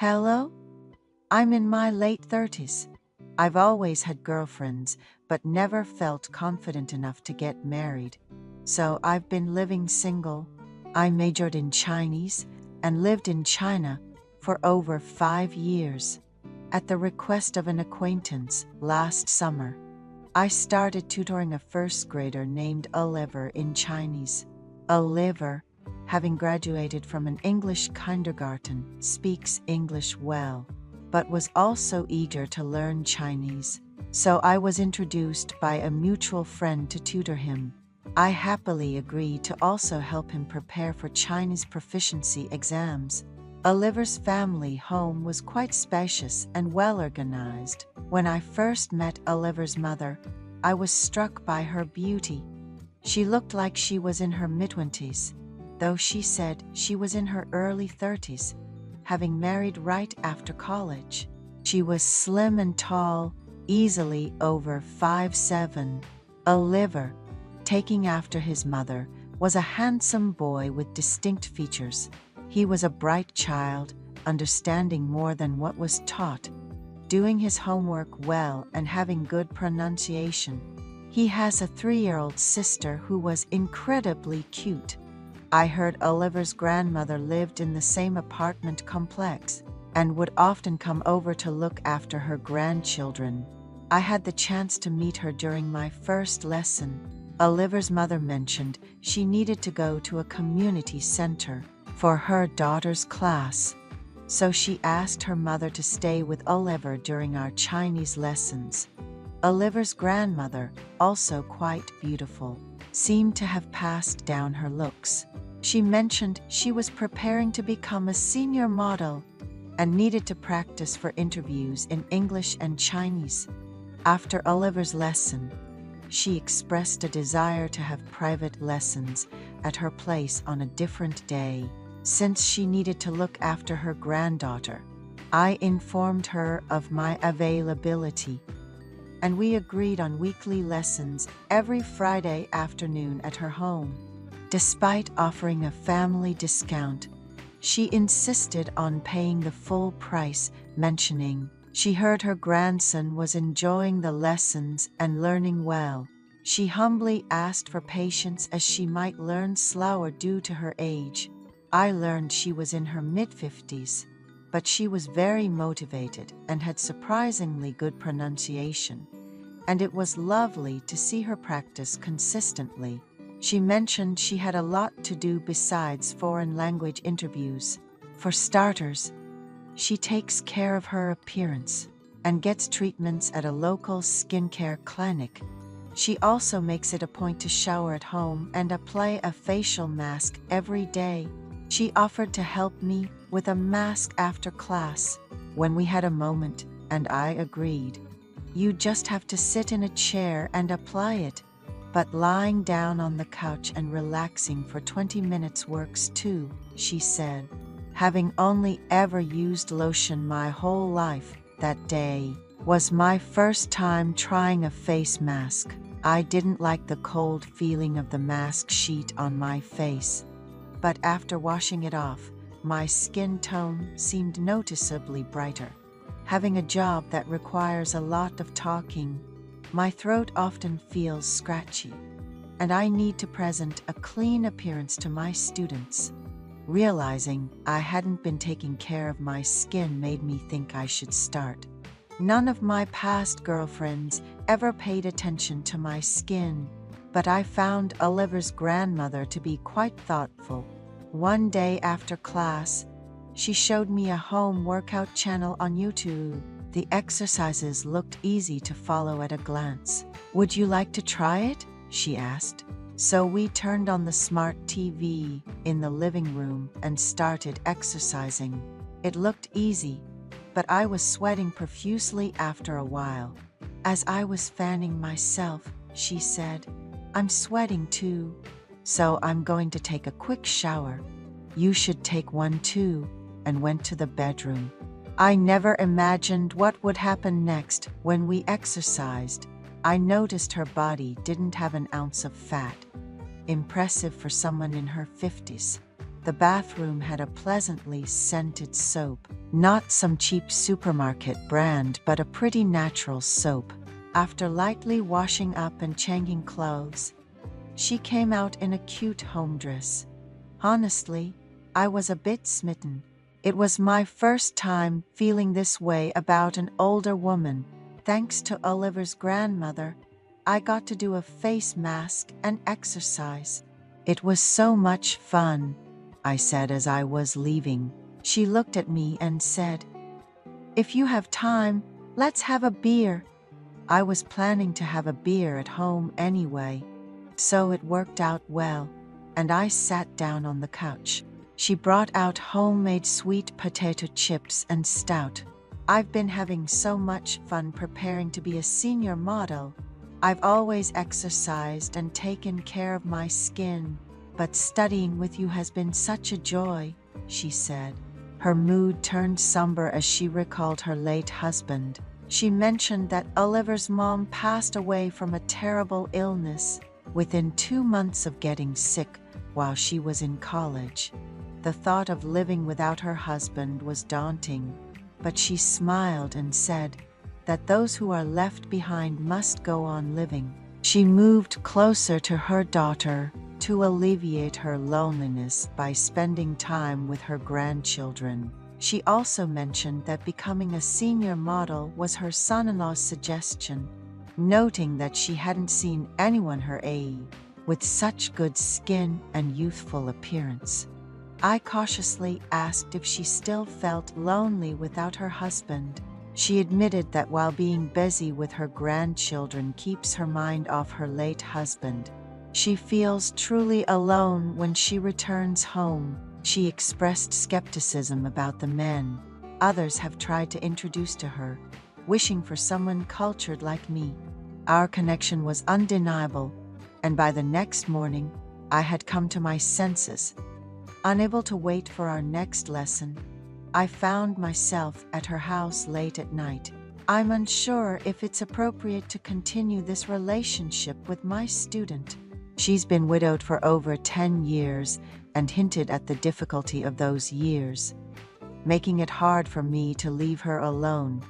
Hello? I'm in my late 30s. I've always had girlfriends, but never felt confident enough to get married. So I've been living single. I majored in Chinese and lived in China for over 5 years. At the request of an acquaintance last summer, I started tutoring a first grader named Oliver in Chinese. Oliver, having graduated from an English kindergarten, speaks English well, but was also eager to learn Chinese. So I was introduced by a mutual friend to tutor him. I happily agreed to also help him prepare for Chinese proficiency exams. Oliver's family home was quite spacious and well organized. When I first met Oliver's mother, I was struck by her beauty. She looked like she was in her mid-20s, though she said she was in her early 30s, having married right after college. She was slim and tall, easily over 5'7". Oliver, taking after his mother, was a handsome boy with distinct features. He was a bright child, understanding more than what was taught, doing his homework well and having good pronunciation. He has a 3-year-old sister who was incredibly cute. I heard Oliver's grandmother lived in the same apartment complex and would often come over to look after her grandchildren. I had the chance to meet her during my first lesson. Oliver's mother mentioned she needed to go to a community center for her daughter's class, so she asked her mother to stay with Oliver during our Chinese lessons. Oliver's grandmother, also quite beautiful, seemed to have passed down her looks. She mentioned she was preparing to become a senior model and needed to practice for interviews in English and Chinese. After Oliver's lesson, she expressed a desire to have private lessons at her place on a different day, since she needed to look after her granddaughter. I informed her of my availability, and we agreed on weekly lessons every Friday afternoon at her home. Despite offering a family discount, she insisted on paying the full price, mentioning she heard her grandson was enjoying the lessons and learning well. She humbly asked for patience as she might learn slower due to her age. I learned she was in her mid-50s, but she was very motivated and had surprisingly good pronunciation, and it was lovely to see her practice consistently. She mentioned she had a lot to do besides foreign language interviews. For starters, she takes care of her appearance and gets treatments at a local skincare clinic. She also makes it a point to shower at home and apply a facial mask every day. She offered to help me with a mask after class when we had a moment, and I agreed. You just have to sit in a chair and apply it, but lying down on the couch and relaxing for 20 minutes works too, she said. Having only ever used lotion my whole life, that day was my first time trying a face mask. I didn't like the cold feeling of the mask sheet on my face, but after washing it off, my skin tone seemed noticeably brighter. Having a job that requires a lot of talking, my throat often feels scratchy, and I need to present a clean appearance to my students. Realizing I hadn't been taking care of my skin made me think I should start. None of my past girlfriends ever paid attention to my skin, but I found Oliver's grandmother to be quite thoughtful. One day after class, she showed me a home workout channel on YouTube. The exercises looked easy to follow at a glance. "Would you like to try it?" she asked. So we turned on the smart TV in the living room and started exercising. It looked easy, but I was sweating profusely after a while. As I was fanning myself, she said, "I'm sweating too, so I'm going to take a quick shower. You should take one too," and went to the bedroom. I never imagined what would happen next when we exercised. I noticed her body didn't have an ounce of fat. Impressive for someone in her 50s. The bathroom had a pleasantly scented soap, not some cheap supermarket brand, but a pretty natural soap. After lightly washing up and changing clothes, she came out in a cute home dress. Honestly, I was a bit smitten. It was my first time feeling this way about an older woman. Thanks to Oliver's grandmother, I got to do a face mask and exercise. It was so much fun, I said as I was leaving. She looked at me and said, "If you have time, let's have a beer." I was planning to have a beer at home anyway, so it worked out well, and I sat down on the couch. She brought out homemade sweet potato chips and stout. I've been having so much fun preparing to be a senior model. I've always exercised and taken care of my skin, but studying with you has been such a joy, she said. Her mood turned somber as she recalled her late husband. She mentioned that Oliver's mom passed away from a terrible illness within 2 months of getting sick while she was in college. The thought of living without her husband was daunting, but she smiled and said that those who are left behind must go on living. She moved closer to her daughter to alleviate her loneliness by spending time with her grandchildren. She also mentioned that becoming a senior model was her son-in-law's suggestion, noting that she hadn't seen anyone her age with such good skin and youthful appearance. I cautiously asked if she still felt lonely without her husband. She admitted that while being busy with her grandchildren keeps her mind off her late husband, she feels truly alone when she returns home. She expressed skepticism about the men others have tried to introduce to her, wishing for someone cultured like me. Our connection was undeniable, and by the next morning, I had come to my senses. Unable to wait for our next lesson, I found myself at her house late at night. I'm unsure if it's appropriate to continue this relationship with my student. She's been widowed for over 10 years and hinted at the difficulty of those years, making it hard for me to leave her alone.